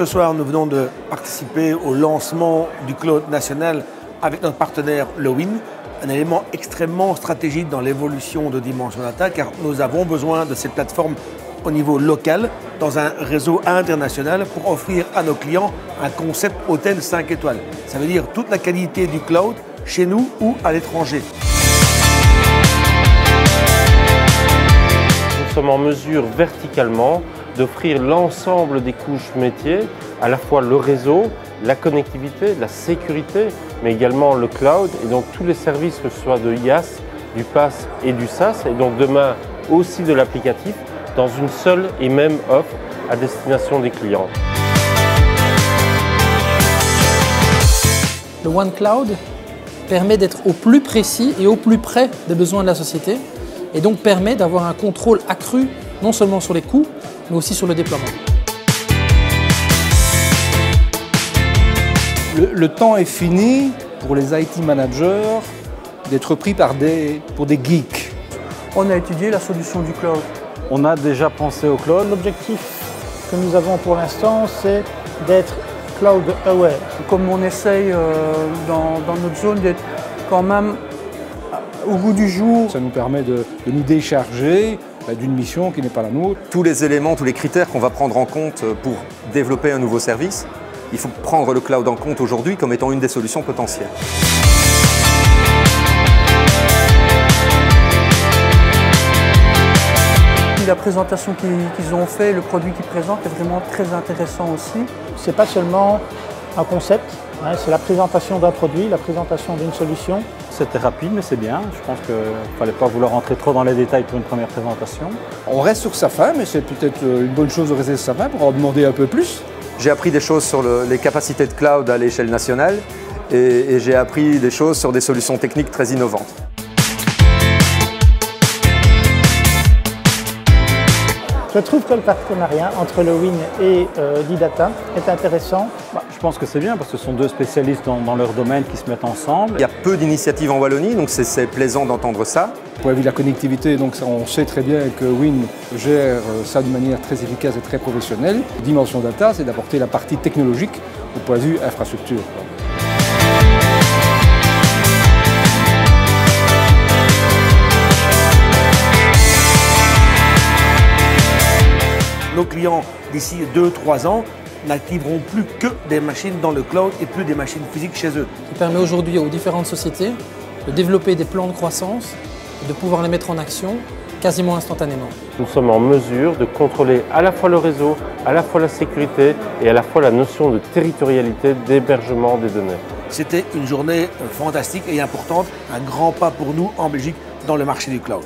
ce soir, nous venons de participer au lancement du cloud national avec notre partenaire Lowin, un élément extrêmement stratégique dans l'évolution de Dimension Data, car nous avons besoin de cette plateforme au niveau local, dans un réseau international, pour offrir à nos clients un concept hôtel 5 étoiles. Ça veut dire toute la qualité du cloud, chez nous ou à l'étranger. Nous sommes en mesure verticalement d'offrir l'ensemble des couches métiers, à la fois le réseau, la connectivité, la sécurité, mais également le cloud et donc tous les services, que ce soit de IaaS, du PaaS et du SaaS, et donc demain aussi de l'applicatif, dans une seule et même offre à destination des clients. Le One Cloud permet d'être au plus précis et au plus près des besoins de la société et donc permet d'avoir un contrôle accru non seulement sur les coûts, mais aussi sur le déploiement. Le temps est fini pour les IT managers d'être pris pour des geeks. On a étudié la solution du cloud. On a déjà pensé au cloud. L'objectif que nous avons pour l'instant, c'est d'être cloud aware. Comme on essaye dans notre zone d'être quand même au goût du jour. Ça nous permet de nous décharger d'une mission qui n'est pas la nôtre. Tous les éléments, tous les critères qu'on va prendre en compte pour développer un nouveau service, il faut prendre le cloud en compte aujourd'hui comme étant une des solutions potentielles. La présentation qu'ils ont fait, le produit qu'ils présentent est vraiment très intéressant aussi. Ce n'est pas seulement un concept, hein, c'est la présentation d'un produit, la présentation d'une solution. C'était rapide, mais c'est bien. Je pense qu'il ne fallait pas vouloir rentrer trop dans les détails pour une première présentation. On reste sur sa fin, mais c'est peut-être une bonne chose de rester sur sa fin pour en demander un peu plus. J'ai appris des choses sur les capacités de cloud à l'échelle nationale et j'ai appris des choses sur des solutions techniques très innovantes. Je trouve que le partenariat entre Lowin et Didata est intéressant. Je pense que c'est bien parce que ce sont deux spécialistes dans leur domaine qui se mettent ensemble. Il y a peu d'initiatives en Wallonie, donc c'est plaisant d'entendre ça. Pour la vie de la connectivité, donc on sait très bien que Win gère ça de manière très efficace et très professionnelle. Dimension Data, c'est d'apporter la partie technologique au point de vue infrastructure. Nos clients, d'ici 2-3 ans, n'activeront plus que des machines dans le cloud et plus des machines physiques chez eux. Qui permet aujourd'hui aux différentes sociétés de développer des plans de croissance et de pouvoir les mettre en action quasiment instantanément. Nous sommes en mesure de contrôler à la fois le réseau, à la fois la sécurité et à la fois la notion de territorialité d'hébergement des données. C'était une journée fantastique et importante, un grand pas pour nous en Belgique dans le marché du cloud.